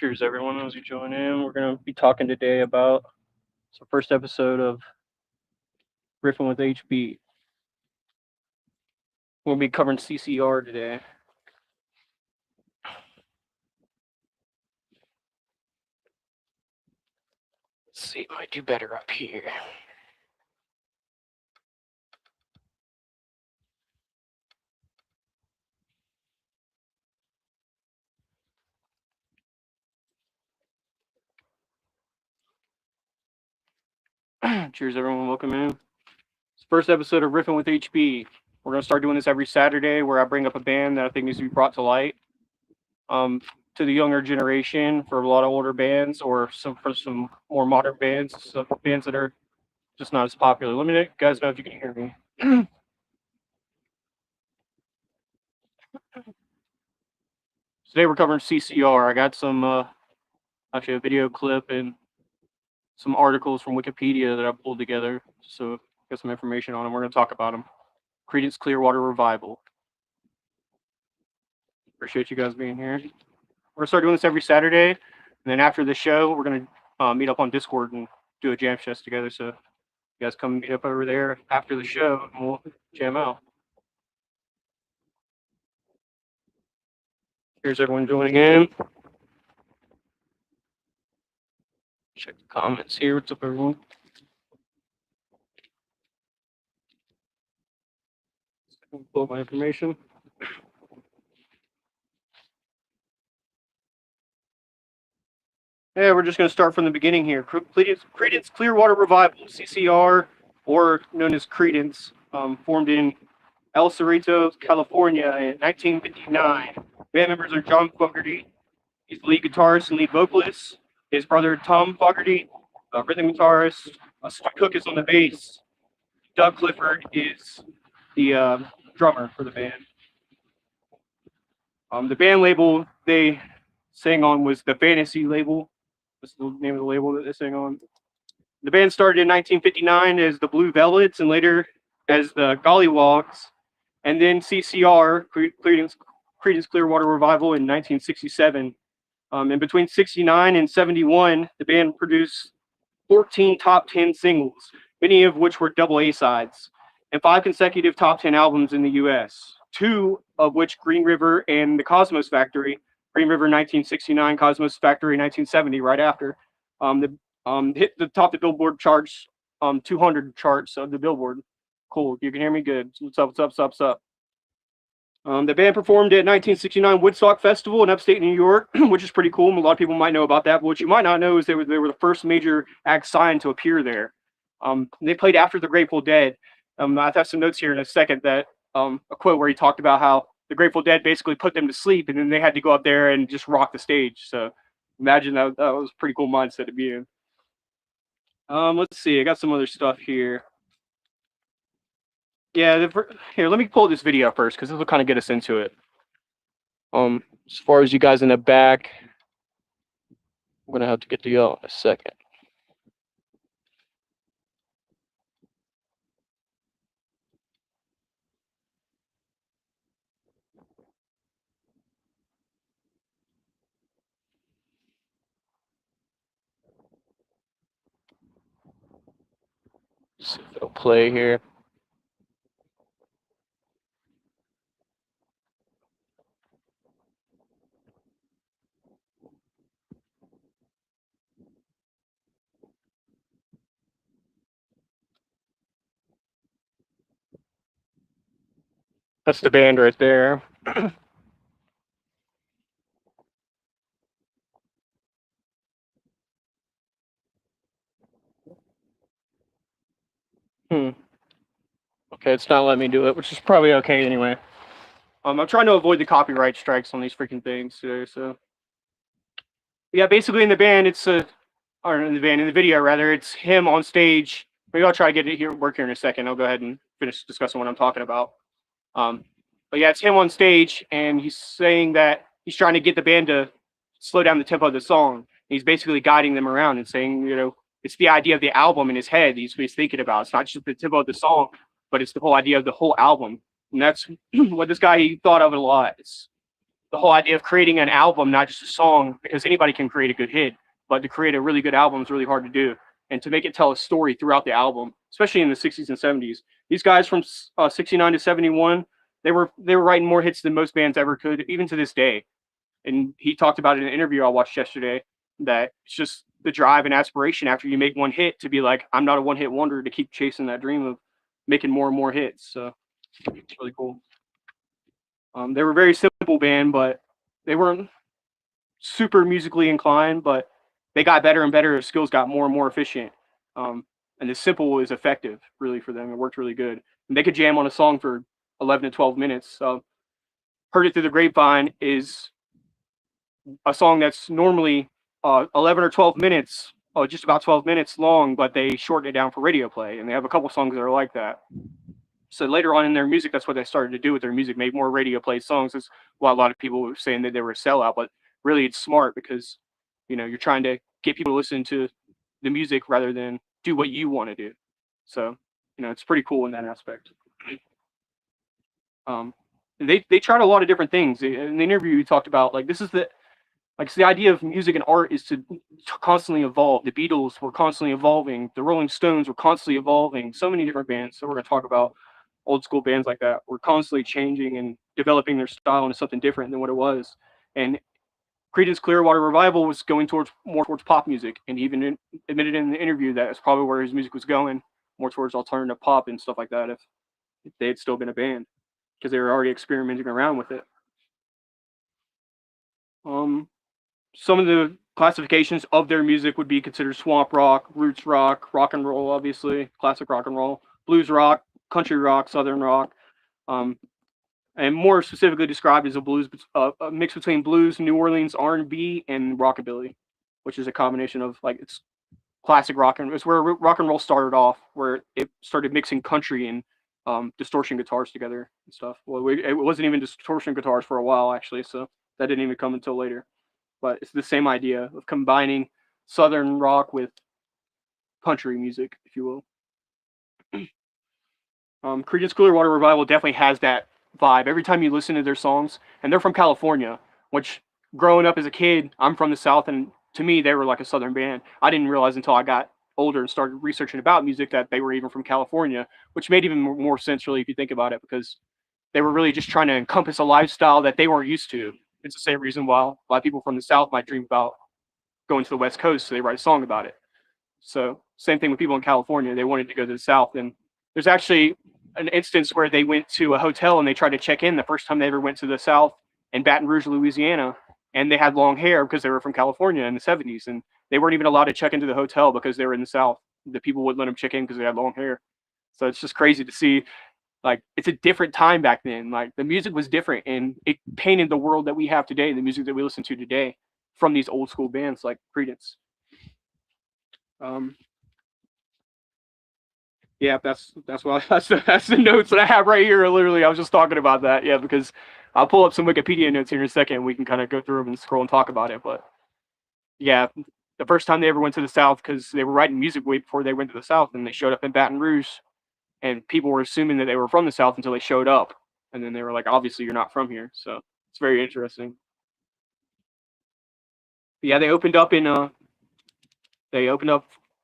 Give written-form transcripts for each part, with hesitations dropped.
Cheers, everyone, as you join in. We're going to be talking today about the first episode of Riffing with HB. We'll be covering CCR today. Let's see, might do better up here. Cheers, everyone. Welcome in. It's the first episode of Riffing with HB. We're going to start doing this every Saturday where I bring up a band that I think needs to be brought to light to the younger generation for a lot of older bands or for some more modern bands, some bands that are just not as popular. Let me guys know if you can hear me. Today we're covering CCR. I got some, actually a video clip and some articles from Wikipedia that I pulled together. So got some information on them. We're going to talk about them. Creedence Clearwater Revival. Appreciate you guys being here. We're going to start doing this every Saturday. And then after the show, we're going to meet up on Discord and do a jam session together. So you guys come meet up over there after the show and we'll jam out. Here's everyone joining in. Check the comments here. What's up, everyone? Pull up my information. Yeah, we're just going to start from the beginning here. Creedence Clearwater Revival, CCR, or known as Creedence, formed in El Cerrito, California in 1959. Band members are John Fogerty. He's the lead guitarist and lead vocalist. His brother Tom Fogerty, rhythm guitarist. Stu Cook is on the bass. Doug Clifford is the drummer for the band. The band label they sang on was the Fantasy label. That's the name of the label that they sang on. The band started in 1959 as the Blue Velvets and later as the Gollywogs, and then CCR, Creedence Clearwater Revival, in 1967. And between 69 and 71, the band produced 14 top 10 singles, many of which were double A-sides, and 5 consecutive top 10 albums in the U.S., 2 of which Green River and the Cosmos Factory, Green River 1969, Cosmos Factory 1970, right after, hit the top of the Billboard charts, 200 charts of the Billboard. Cool, you can hear me good. What's up, what's up, what's up, what's up? The band performed at 1969 Woodstock Festival in upstate New York, which is pretty cool. A lot of people might know about that, but what you might not know is they were the first major act signed to appear there. They played after the Grateful Dead. I have some notes here in a second that a quote where he talked about how the Grateful Dead basically put them to sleep, and then they had to go up there and just rock the stage. So imagine that was a pretty cool mindset to be in. Let's see. I got some other stuff here. Yeah, here, let me pull this video first because this will kind of get us into it. As far as you guys in the back, I'm gonna have to get to y'all in a second. See if it'll play here. That's the band right there. Okay, it's not letting me do it, which is probably okay anyway. I'm trying to avoid the copyright strikes on these freaking things today, so. Yeah, basically in the band, in the video rather, it's him on stage. Maybe I'll try to get it here, work here in a second. I'll go ahead and finish discussing what I'm talking about. But yeah, it's him on stage, and he's saying that he's trying to get the band to slow down the tempo of the song. He's basically guiding them around and saying, it's the idea of the album in his head he's thinking about. It's not just the tempo of the song, but it's the whole idea of the whole album. And that's what this guy, he thought of it a lot. the whole idea of creating an album, not just a song, because anybody can create a good hit, but to create a really good album is really hard to do. And to make it tell a story throughout the album, especially in the 60s and 70s, these guys from 69 to 71, they were writing more hits than most bands ever could, even to this day. And he talked about it in an interview I watched yesterday that it's just the drive and aspiration after you make one hit to be like, I'm not a one hit wonder, to keep chasing that dream of making more and more hits. So it's really cool. They were a very simple band, but they weren't super musically inclined, but they got better and better. Their skills got more and more efficient. And the simple was effective really for them. It worked really good. And they could jam on a song for 11 to 12 minutes. So Heard It Through the Grapevine is a song that's normally 11 or 12 minutes, just about 12 minutes long, but they shorten it down for radio play. And they have a couple songs that are like that. So later on in their music, that's what they started to do with their music, make more radio play songs. That's why a lot of people were saying that they were a sellout, but really it's smart because, you're trying to get people to listen to the music rather than do what you want to do. So, it's pretty cool in that aspect. Um, they tried a lot of different things. In the interview, he talked about like this is the like it's the idea of music and art is to constantly evolve. The Beatles were constantly evolving. The Rolling Stones were constantly evolving. So many different bands. So we're going to talk about old school bands like that. Were constantly changing and developing their style into something different than what it was. And Creedence Clearwater Revival was going more towards pop music, and he even admitted in the interview that it's probably where his music was going, more towards alternative pop and stuff like that. If they had still been a band, because they were already experimenting around with it. Some of the classifications of their music would be considered swamp rock, roots rock and roll, obviously, classic rock and roll, blues rock, country rock, southern rock, um, and more specifically described as a mix between blues, New Orleans R&B, and rockabilly, which is a combination of like it's classic rock and it's where rock and roll started off, where it started mixing country and distortion guitars together and stuff. Well, it wasn't even distortion guitars for a while actually, so that didn't even come until later. But it's the same idea of combining southern rock with country music, if you will. Creedence Clearwater Revival definitely has that vibe. Every time you listen to their songs, and they're from California, which growing up as a kid, I'm from the South, and to me, they were like a Southern band. I didn't realize until I got older and started researching about music that they were even from California, which made even more sense, really, if you think about it, because they were really just trying to encompass a lifestyle that they weren't used to. It's the same reason why a lot of people from the South might dream about going to the West Coast, so they write a song about it. So same thing with people in California. They wanted to go to the South, and there's actually an instance where they went to a hotel and they tried to check in the first time they ever went to the South in Baton Rouge, Louisiana, and they had long hair because they were from California in the 70s, and they weren't even allowed to check into the hotel because they were in the South. The people wouldn't let them check in because they had long hair. So it's just crazy to see. Like it's a different time back then. Like the music was different, and it painted the world that we have today, the music that we listen to today, from these old school bands like Creedence. Um, yeah, that's what that's the notes that I have right here. Literally, I was just talking about that. Yeah, because I'll pull up some Wikipedia notes here in a second. And we can kind of go through them and scroll and talk about it. But yeah, the first time they ever went to the South, because they were writing music way before they went to the South, and they showed up in Baton Rouge, and people were assuming that they were from the South until they showed up, and then they were like, obviously you're not from here. So it's very interesting. But yeah, they opened up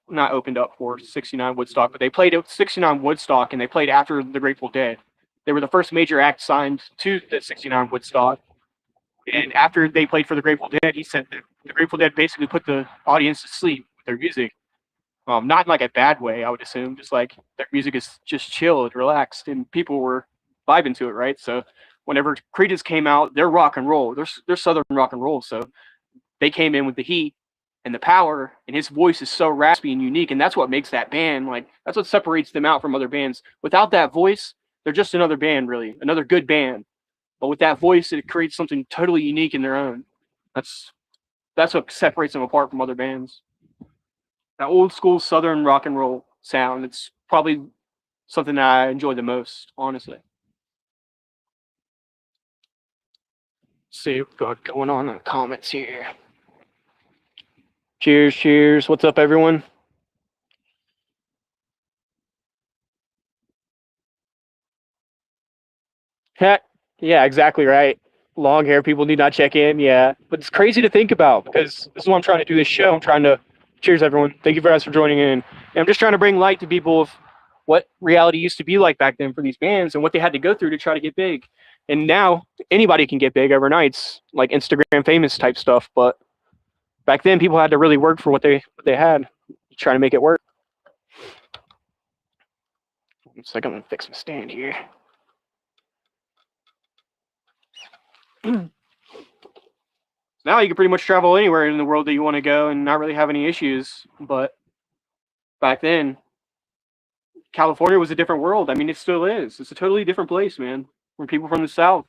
not opened up for 69 Woodstock, but they played at 69 Woodstock, and they played after the Grateful Dead. They were the first major act signed to the 69 Woodstock. And after they played for the Grateful Dead, he said that the Grateful Dead basically put the audience to sleep with their music. Not in like a bad way, I would assume. Just like their music is just chilled, relaxed, and people were vibing to it, right? So whenever Creedence came out, they're rock and roll. They're Southern rock and roll. So they came in with the heat and the power, and his voice is so raspy and unique, and that's what makes that band like that's what separates them out from other bands. Without that voice, they're just another band, really, another good band. But with that voice, it creates something totally unique in their own. That's that's what separates them apart from other bands. That old school Southern rock and roll sound. It's probably something that I enjoy the most, honestly. Let's see what's going on in the comments here. Cheers, cheers. What's up, everyone? Heck, yeah, exactly right. Long hair people need not check in, yeah. But it's crazy to think about because this is what I'm trying to do this show. I'm trying to cheers everyone. Thank you guys for joining in. And I'm just trying to bring light to people of what reality used to be like back then for these bands and what they had to go through to try to get big. And now anybody can get big overnight. It's like Instagram famous type stuff. But back then people had to really work for what they had, trying to make it work. Looks like I'm gonna fix my stand here. Now you can pretty much travel anywhere in the world that you want to go and not really have any issues. But back then, California was a different world. I mean, it still is. It's a totally different place, man. We're people from the South.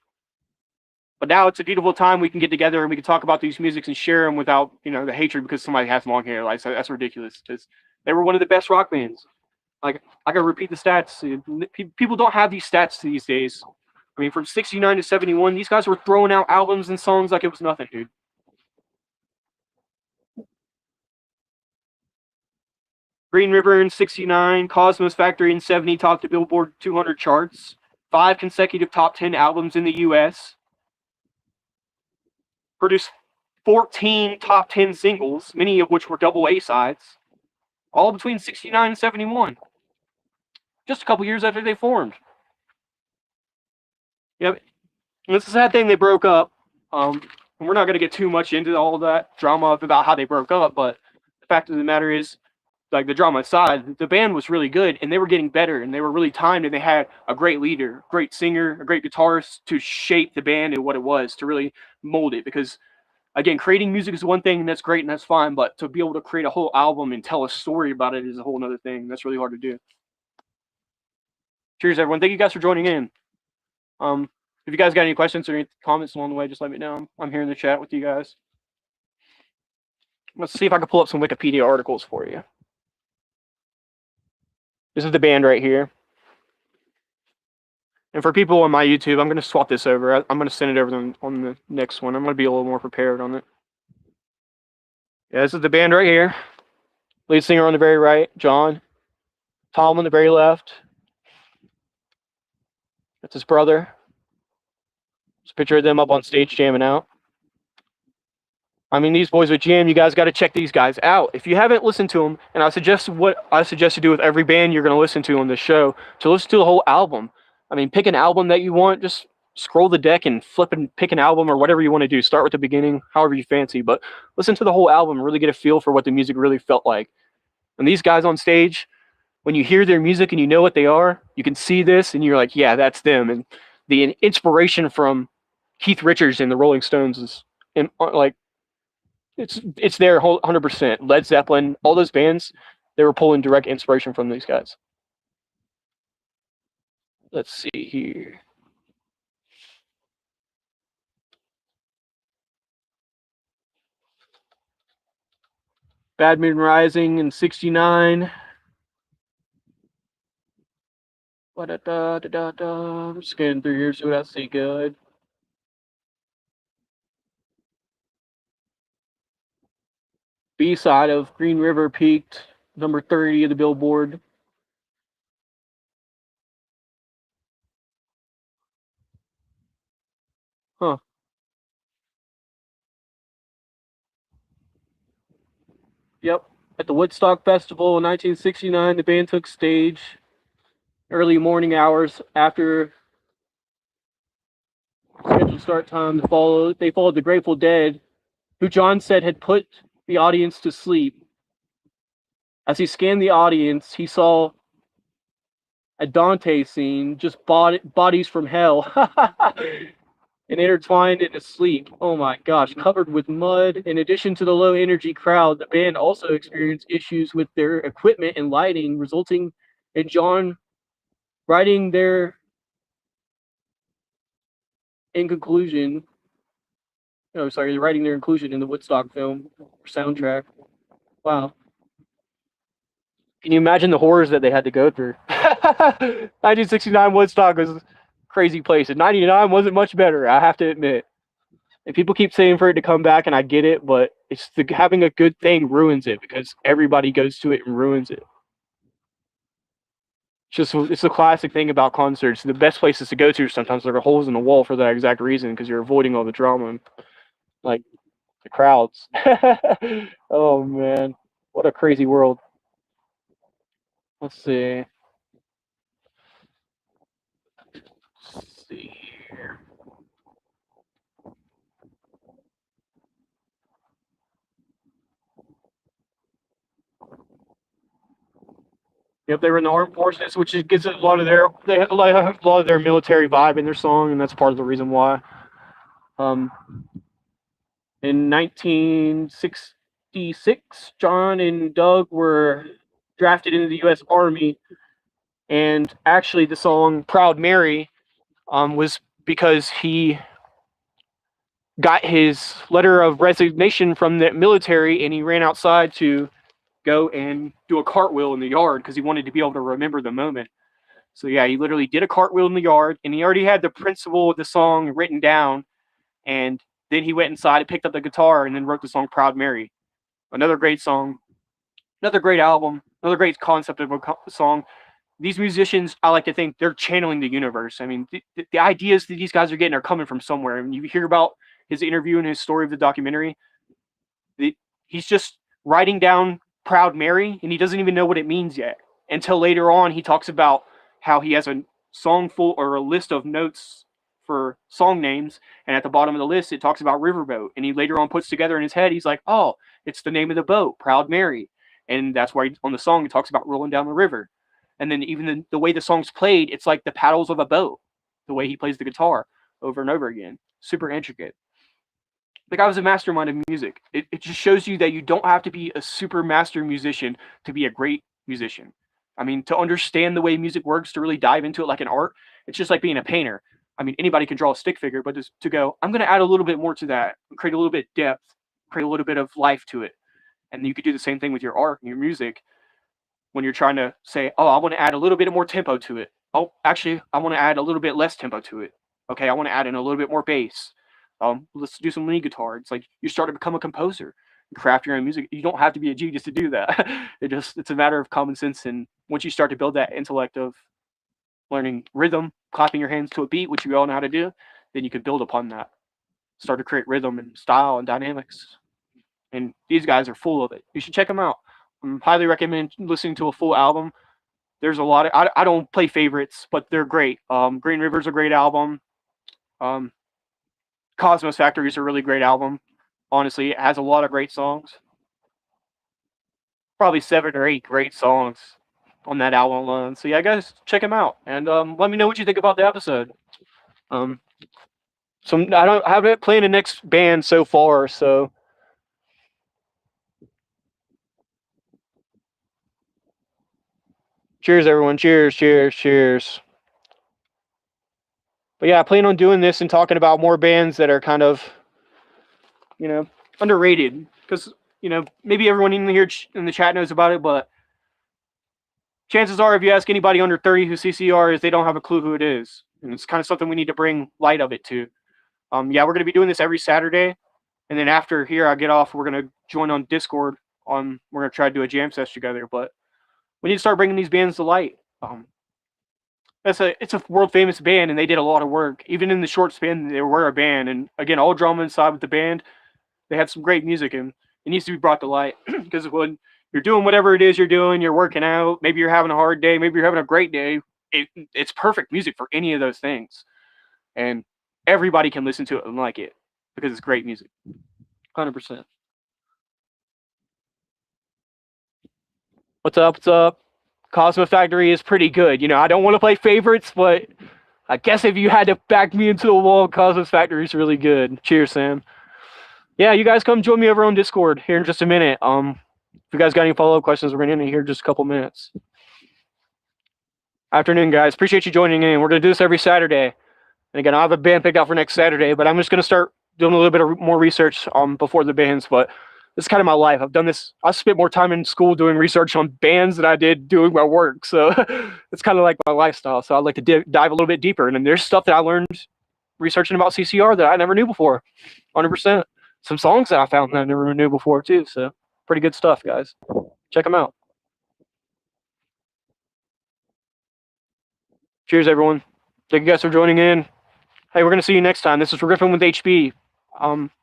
But now it's a beautiful time. We can get together and we can talk about these musics and share them without, the hatred because somebody has long hair. Like, so that's ridiculous. Because they were one of the best rock bands. Like, I gotta repeat the stats. People don't have these stats these days. I mean, from 69 to 71, these guys were throwing out albums and songs like it was nothing, dude. Green River in 69, Cosmos Factory in 70 topped the Billboard 200 charts. 5 consecutive top 10 albums in the U.S. Produced 14 top 10 singles, many of which were double A sides, all between 69 and 71. Just a couple years after they formed. Yep. And it's a sad thing they broke up. We're not going to get too much into all that drama about how they broke up, but the fact of the matter is, like the drama aside, the band was really good and they were getting better and they were really timed and they had a great leader, great singer, a great guitarist to shape the band and what it was, to really mold it. Because again, creating music is one thing and that's great and that's fine, but to be able to create a whole album and tell a story about it is a whole other thing. That's really hard to do. Cheers, everyone. Thank you guys for joining in. If you guys got any questions or any comments along the way, just let me know. I'm here in the chat with you guys. Let's see if I can pull up some Wikipedia articles for you. This is the band right here. And for people on my YouTube, I'm going to swap this over. I'm going to send it over on the next one. I'm going to be a little more prepared on it. Yeah, this is the band right here. Lead singer on the very right, John. Tom on the very left. That's his brother. There's a picture of them up on stage jamming out. I mean, these boys with jam, you guys got to check these guys out. If you haven't listened to them, and I suggest what I suggest you do with every band you're going to listen to on this show, to listen to the whole album. I mean, pick an album that you want, just scroll the deck and flip and pick an album or whatever you want to do. Start with the beginning, however you fancy, but listen to the whole album, really get a feel for what the music really felt like. And these guys on stage, when you hear their music and you know what they are, you can see this and you're like, yeah, that's them. And the inspiration from Keith Richards and the Rolling Stones is like, it's there 100%. Led Zeppelin, all those bands, they were pulling direct inspiration from these guys. Let's see here. Bad Moon Rising in 69. I'm scanning through here, see what I see good. B-side of Green River peaked number 30 of the Billboard. Huh. Yep. At the Woodstock Festival in 1969, the band took stage early morning hours after scheduled start time. They followed the Grateful Dead, who John said had put the audience to sleep. As he scanned the audience, he saw a Dante scene, just bodies from hell, and intertwined into sleep. Oh my gosh, covered with mud. In addition to the low energy crowd, the band also experienced issues with their equipment and lighting, resulting in John writing their inclusion in the Woodstock film soundtrack. Wow. Can you imagine the horrors that they had to go through? 1969 Woodstock was a crazy place. And 99 wasn't much better, I have to admit. And people keep saying for it to come back, and I get it, but it's having a good thing ruins it because everybody goes to it and ruins it. It's the classic thing about concerts. The best places to go to sometimes there are holes in the wall for that exact reason because you're avoiding all the drama, like the crowds. Oh man, what a crazy world. Let's see. Let's see here. Yep, they were in the armed forces, which gives it a lot of their they have a lot of their military vibe in their song, and that's part of the reason why. Um, in 1966, John and Doug were drafted into the U.S. Army, and actually, the song "Proud Mary" was because he got his letter of resignation from the military, and he ran outside to go and do a cartwheel in the yard because he wanted to be able to remember the moment. So yeah, he literally did a cartwheel in the yard, and he already had the principle of the song written down. And then he went inside and picked up the guitar and then wrote the song "Proud Mary." Another great song, another great album, another great concept of a song. These musicians, I like to think they're channeling the universe. I mean, the ideas that these guys are getting are coming from somewhere. And you hear about his interview and his story of the documentary. He's just writing down "Proud Mary" and he doesn't even know what it means yet until later on he talks about how he has a song full or a list of notes for song names, and at the bottom of the list it talks about riverboat, and he later on puts together in his head, he's like, oh, it's the name of the boat, Proud Mary. And that's why on the song he talks about rolling down the river. And then even the way the song's played, it's like the paddles of a boat, the way he plays the guitar over and over again. Super intricate. The guy was a mastermind of music. It just shows you that you don't have to be a super master musician to be a great musician. I mean, to understand the way music works, to really dive into it like an art, it's just like being a painter. I mean, anybody can draw a stick figure, but just to go, I'm going to add a little bit more to that, create a little bit of depth, create a little bit of life to it. And you could do the same thing with your art and your music when you're trying to say, oh, I want to add a little bit more tempo to it. Oh, actually, I want to add a little bit less tempo to it. Okay, I want to add in a little bit more bass. Let's do some lead guitar. It's like you start to become a composer, craft your own music. You don't have to be a genius to do that. It's a matter of common sense. And once you start to build that intellect of learning rhythm, clapping your hands to a beat, which we all know how to do, then you can build upon that. Start to create rhythm and style and dynamics. And these guys are full of it. You should check them out. Highly recommend listening to a full album. There's a lot of I don't play favorites, but they're great. Green River's a great album. Um, Cosmos Factory is a really great album. Honestly, it has a lot of great songs. Probably 7 or 8 great songs on that album alone. So yeah, guys, check them out and let me know what you think about the episode. Um, so I haven't playing the next band so far. So cheers, everyone. Cheers, cheers, cheers. But yeah, I plan on doing this and talking about more bands that are kind of, you know, underrated. Because, you know, maybe everyone in here in the chat knows about it, but chances are if you ask anybody under 30 who CCR is, they don't have a clue who it is. And it's kind of something we need to bring light of it to. Yeah, we're going to be doing this every Saturday. And then after here, I get off, we're going to join on Discord. We're going to try to do a jam session together. But we need to start bringing these bands to light. It's a world famous band, and they did a lot of work. Even in the short span, they were a band. And again, all drama inside with the band. They have some great music, and it needs to be brought to light. Because when you're doing whatever it is you're doing, you're working out, maybe you're having a hard day, maybe you're having a great day, it's perfect music for any of those things. And everybody can listen to it and like it because it's great music. 100%. What's up? What's up? Cosmo Factory is pretty good. You know, I don't want to play favorites, but I guess if you had to back me into the wall, Cosmos Factory is really good. Cheers, Sam. Yeah, you guys come join me over on Discord here in just a minute. If you guys got any follow-up questions, we're going to end it here in just a couple minutes. Afternoon, guys. Appreciate you joining in. We're going to do this every Saturday. And again, I have a band picked out for next Saturday, but I'm just going to start doing a little bit of more research before the bands. But this is kind of my life. I've done this. I spent more time in school doing research on bands than I did doing my work. So it's kind of like my lifestyle. So I'd like to dive a little bit deeper. And then there's stuff that I learned researching about CCR that I never knew before. 100%. Some songs that I found that I never knew before too. So pretty good stuff, guys. Check them out. Cheers, everyone. Thank you guys for joining in. Hey, we're gonna see you next time. This is Griffin with HB.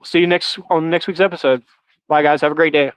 See you on next week's episode. Bye, guys. Have a great day.